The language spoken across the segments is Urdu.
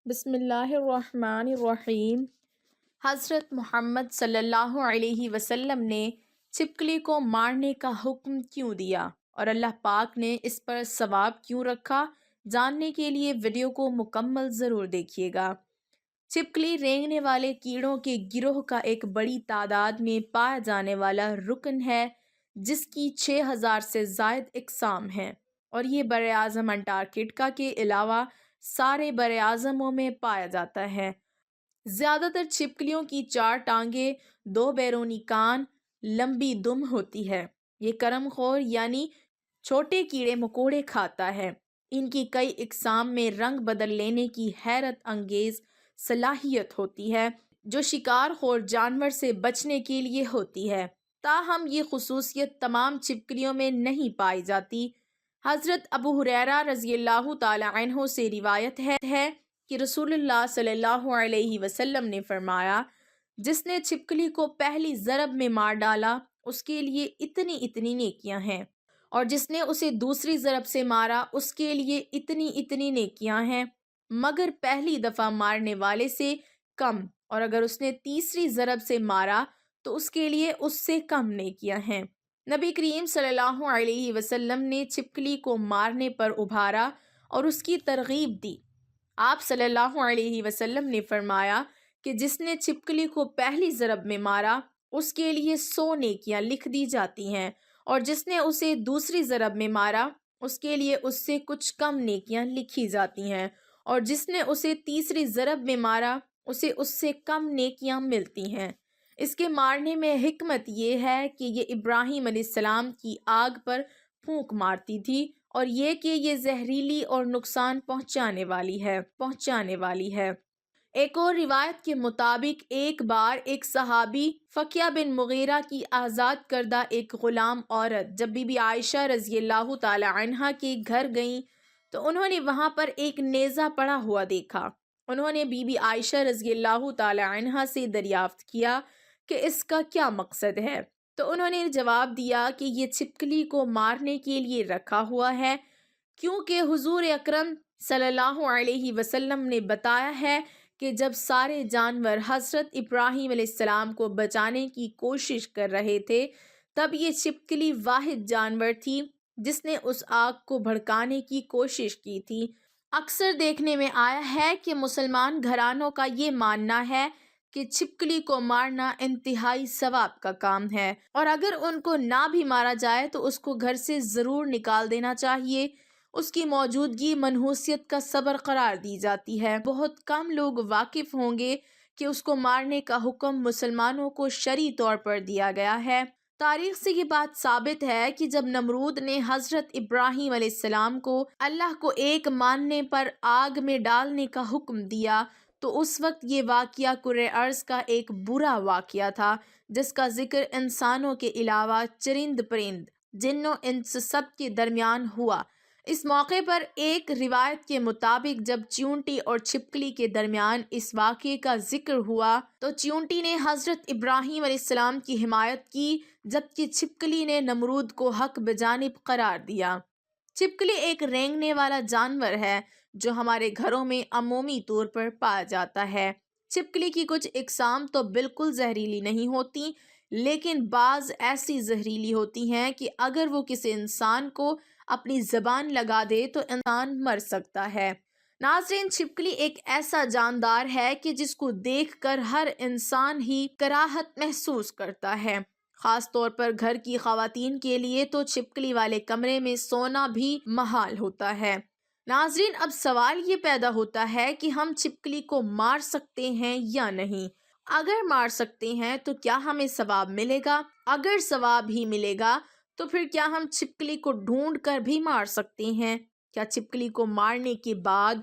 بسم اللہ الرحمن الرحیم۔ حضرت محمد صلی اللہ علیہ وسلم نے چھپکلی کو مارنے کا حکم کیوں دیا اور اللہ پاک نے اس پر ثواب کیوں رکھا، جاننے کے لیے ویڈیو کو مکمل ضرور دیکھیے گا۔ چھپکلی رینگنے والے کیڑوں کے گروہ کا ایک بڑی تعداد میں پایا جانے والا رکن ہے، جس کی 6000 سے زائد اقسام ہیں، اور یہ براعظم انٹارکٹیکا کے علاوہ سارے براعظموں میں پایا جاتا ہے۔ زیادہ تر چھپکلیوں کی 4 ٹانگیں، 2 بیرونی کان، لمبی دم ہوتی ہے۔ یہ کرم خور یعنی چھوٹے کیڑے مکوڑے کھاتا ہے۔ ان کی کئی اقسام میں رنگ بدل لینے کی حیرت انگیز صلاحیت ہوتی ہے، جو شکار خور جانور سے بچنے کے لیے ہوتی ہے، تاہم یہ خصوصیت تمام چھپکلیوں میں نہیں پائی جاتی۔ حضرت ابو ہریرہ رضی اللہ تعالی عنہ سے روایت ہے کہ رسول اللہ صلی اللہ علیہ وسلم نے فرمایا، جس نے چھپکلی کو پہلی ضرب میں مار ڈالا اس کے لیے اتنی نیکیاں ہیں، اور جس نے اسے دوسری ضرب سے مارا اس کے لیے اتنی نیکیاں ہیں، مگر پہلی دفعہ مارنے والے سے کم، اور اگر اس نے تیسری ضرب سے مارا تو اس کے لیے اس سے کم نیکیاں ہیں۔ نبی کریم صلی اللہ علیہ وسلم نے چھپکلی کو مارنے پر ابھارا اور اس کی ترغیب دی۔ آپ صلی اللہ علیہ وسلم نے فرمایا کہ جس نے چھپکلی کو پہلی ضرب میں مارا اس کے لیے 100 نیکیاں لکھ دی جاتی ہیں، اور جس نے اسے دوسری ضرب میں مارا اس کے لیے اس سے کچھ کم نیکیاں لکھی جاتی ہیں، اور جس نے اسے تیسری ضرب میں مارا اسے اس سے کم نیکیاں ملتی ہیں۔ اس کے مارنے میں حکمت یہ ہے کہ یہ ابراہیم علیہ السلام کی آگ پر پھونک مارتی تھی، اور یہ کہ یہ زہریلی اور نقصان پہنچانے والی ہے۔ ایک اور روایت کے مطابق ایک بار ایک صحابی فقیہ بن مغیرہ کی آزاد کردہ ایک غلام عورت جب بی بی عائشہ رضی اللہ تعالی عنہا کے گھر گئیں تو انہوں نے وہاں پر ایک نیزہ پڑا ہوا دیکھا۔ انہوں نے بی بی عائشہ رضی اللہ تعالی عنہا سے دریافت کیا کہ اس کا کیا مقصد ہے، تو انہوں نے جواب دیا کہ یہ چھپکلی کو مارنے کے لیے رکھا ہوا ہے، کیونکہ حضور اکرم صلی اللہ علیہ وسلم نے بتایا ہے کہ جب سارے جانور حضرت ابراہیم علیہ السلام کو بچانے کی کوشش کر رہے تھے، تب یہ چھپکلی واحد جانور تھی جس نے اس آگ کو بھڑکانے کی کوشش کی تھی۔ اکثر دیکھنے میں آیا ہے کہ مسلمان گھرانوں کا یہ ماننا ہے کہ چھپکلی کو مارنا انتہائی ثواب کا کام ہے، اور اگر ان کو نہ بھی مارا جائے تو اس کو گھر سے ضرور نکال دینا چاہیے۔ اس کی موجودگی منحوسیت کا سبب قرار دی جاتی ہے۔ بہت کم لوگ واقف ہوں گے کہ اس کو مارنے کا حکم مسلمانوں کو شرعی طور پر دیا گیا ہے۔ تاریخ سے یہ بات ثابت ہے کہ جب نمرود نے حضرت ابراہیم علیہ السلام کو اللہ کو ایک ماننے پر آگ میں ڈالنے کا حکم دیا تو اس وقت یہ واقعہ کرۂ ارض کا ایک برا واقعہ تھا، جس کا ذکر انسانوں کے علاوہ چرند پرند، جن و انس سب کے درمیان ہوا۔ اس موقع پر ایک روایت کے مطابق جب چیونٹی اور چھپکلی کے درمیان اس واقعے کا ذکر ہوا تو چیونٹی نے حضرت ابراہیم علیہ السلام کی حمایت کی، جبکہ چھپکلی نے نمرود کو حق بجانب قرار دیا۔ چھپکلی ایک رینگنے والا جانور ہے جو ہمارے گھروں میں عمومی طور پر پایا جاتا ہے۔ چھپکلی کی کچھ اقسام تو بالکل زہریلی نہیں ہوتی، لیکن بعض ایسی زہریلی ہوتی ہیں کہ اگر وہ کسی انسان کو اپنی زبان لگا دے تو انسان مر سکتا ہے۔ ناظرین، چھپکلی ایک ایسا جاندار ہے کہ جس کو دیکھ کر ہر انسان ہی کراہت محسوس کرتا ہے۔ خاص طور پر گھر کی خواتین کے لیے تو چھپکلی والے کمرے میں سونا بھی محال ہوتا ہے۔ ناظرین، اب سوال یہ پیدا ہوتا ہے کہ ہم چھپکلی کو مار سکتے ہیں یا نہیں؟ اگر مار سکتے ہیں تو کیا ہمیں ثواب ملے گا؟ اگر ثواب ہی ملے گا تو پھر کیا ہم چھپکلی کو ڈھونڈ کر بھی مار سکتے ہیں؟ کیا چھپکلی کو مارنے کے بعد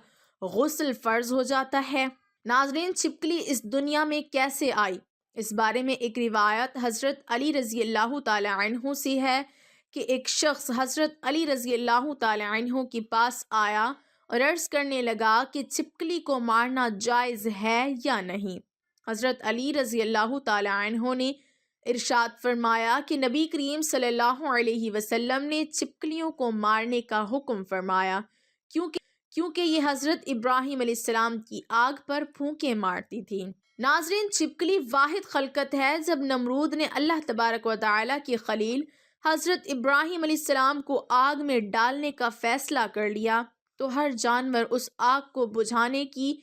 غسل فرض ہو جاتا ہے؟ ناظرین، چھپکلی اس دنیا میں کیسے آئی؟ اس بارے میں ایک روایت حضرت علی رضی اللہ تعالی عنہ سے ہے کہ ایک شخص حضرت علی رضی اللہ تعالی عنہ کے پاس آیا اور عرض کرنے لگا کہ چھپکلی کو مارنا جائز ہے یا نہیں۔ حضرت علی رضی اللہ تعالی عنہ نے ارشاد فرمایا کہ نبی کریم صلی اللہ علیہ وسلم نے چھپکلیوں کو مارنے کا حکم فرمایا، کیونکہ یہ حضرت ابراہیم علیہ السلام کی آگ پر پھونکے مارتی تھی۔ ناظرین، چھپکلی واحد خلقت ہے۔ جب نمرود نے اللہ تبارک و تعالیٰ کی خلیل حضرت ابراہیم علیہ السلام کو آگ میں ڈالنے کا فیصلہ کر لیا تو ہر جانور اس آگ کو بجھانے کی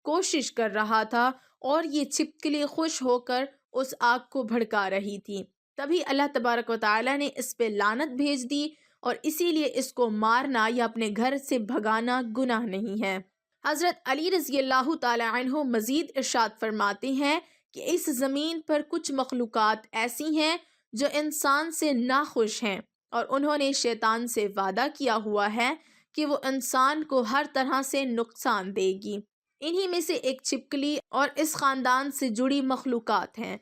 کوشش کر رہا تھا اور یہ چھپکلی خوش ہو کر اس آگ کو بھڑکا رہی تھی۔ تبھی اللہ تبارک و تعالیٰ نے اس پہ لعنت بھیج دی اور اسی لیے اس کو مارنا یا اپنے گھر سے بھگانا گناہ نہیں ہے۔ حضرت علی رضی اللہ تعالی عنہ مزید ارشاد فرماتے ہیں کہ اس زمین پر کچھ مخلوقات ایسی ہیں جو انسان سے ناخوش ہیں اور انہوں نے شیطان سے وعدہ کیا ہوا ہے کہ وہ انسان کو ہر طرح سے نقصان دے گی۔ انہی میں سے ایک چھپکلی اور اس خاندان سے جڑی مخلوقات ہیں۔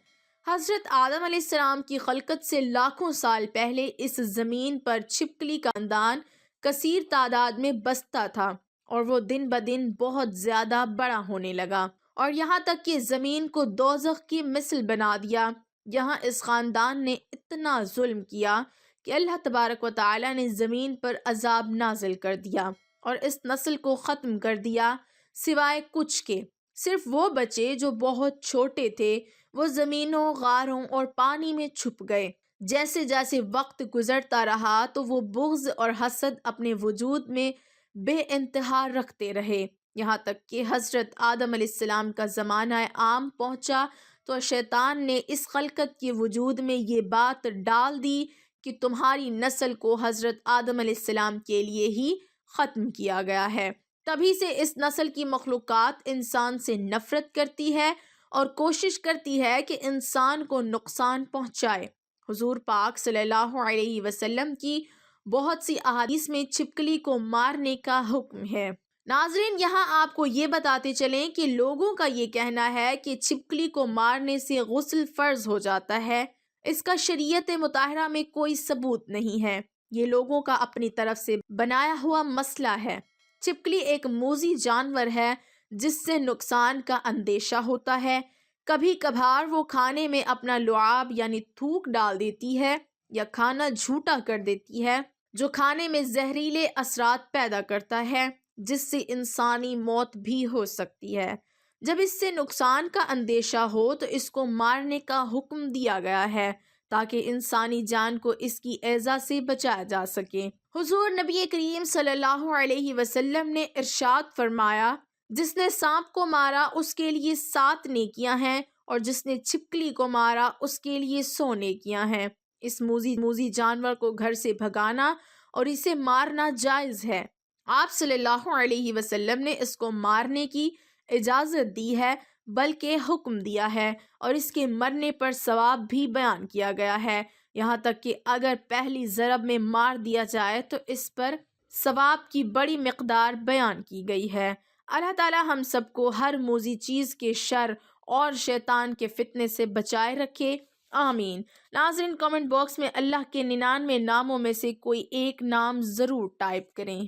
حضرت آدم علیہ السلام کی خلقت سے لاکھوں سال پہلے اس زمین پر چھپکلی کا خاندان کثیر تعداد میں بستا تھا اور وہ دن بدن بہت زیادہ بڑا ہونے لگا اور یہاں تک کہ زمین کو دوزخ کی مثل بنا دیا۔ یہاں اس خاندان نے اتنا ظلم کیا کہ اللہ تبارک و تعالی نے زمین پر عذاب نازل کر دیا اور اس نسل کو ختم کر دیا، سوائے کچھ کے۔ صرف وہ بچے جو بہت چھوٹے تھے وہ زمینوں، غاروں اور پانی میں چھپ گئے۔ جیسے جیسے وقت گزرتا رہا تو وہ بغض اور حسد اپنے وجود میں بے انتہا رکھتے رہے، یہاں تک کہ حضرت آدم علیہ السلام کا زمانہ عام پہنچا تو شیطان نے اس خلقت کے وجود میں یہ بات ڈال دی کہ تمہاری نسل کو حضرت آدم علیہ السلام کے لیے ہی ختم کیا گیا ہے۔ تبھی سے اس نسل کی مخلوقات انسان سے نفرت کرتی ہے اور کوشش کرتی ہے کہ انسان کو نقصان پہنچائے۔ حضور پاک صلی اللہ علیہ وسلم کی بہت سی احادیث میں چھپکلی کو مارنے کا حکم ہے۔ ناظرین، یہاں آپ کو یہ بتاتے چلیں کہ لوگوں کا یہ کہنا ہے کہ چھپکلی کو مارنے سے غسل فرض ہو جاتا ہے۔ اس کا شریعت مطہرہ میں کوئی ثبوت نہیں ہے، یہ لوگوں کا اپنی طرف سے بنایا ہوا مسئلہ ہے۔ چھپکلی ایک موذی جانور ہے جس سے نقصان کا اندیشہ ہوتا ہے۔ کبھی کبھار وہ کھانے میں اپنا لعاب یعنی تھوک ڈال دیتی ہے یا کھانا جھوٹا کر دیتی ہے جو کھانے میں زہریلے اثرات پیدا کرتا ہے جس سے انسانی موت بھی ہو سکتی ہے۔ جب اس سے نقصان کا اندیشہ ہو تو اس کو مارنے کا حکم دیا گیا ہے تاکہ انسانی جان کو اس کی ایذا سے بچایا جا سکے۔ حضور نبی کریم صلی اللہ علیہ وسلم نے ارشاد فرمایا، جس نے سانپ کو مارا اس کے لیے 7 نیکیاں ہیں اور جس نے چھپکلی کو مارا اس کے لیے 100 نیکیاں ہیں۔ اس موذی جانور کو گھر سے بھگانا اور اسے مارنا جائز ہے۔ آپ صلی اللہ علیہ وسلم نے اس کو مارنے کی اجازت دی ہے، بلکہ حکم دیا ہے اور اس کے مرنے پر ثواب بھی بیان کیا گیا ہے، یہاں تک کہ اگر پہلی ضرب میں مار دیا جائے تو اس پر ثواب کی بڑی مقدار بیان کی گئی ہے۔ اللہ تعالی ہم سب کو ہر موذی چیز کے شر اور شیطان کے فتنے سے بچائے رکھے، آمین۔ ناظرین، کامنٹ باکس میں اللہ کے 99 ناموں میں سے کوئی ایک نام ضرور ٹائپ کریں۔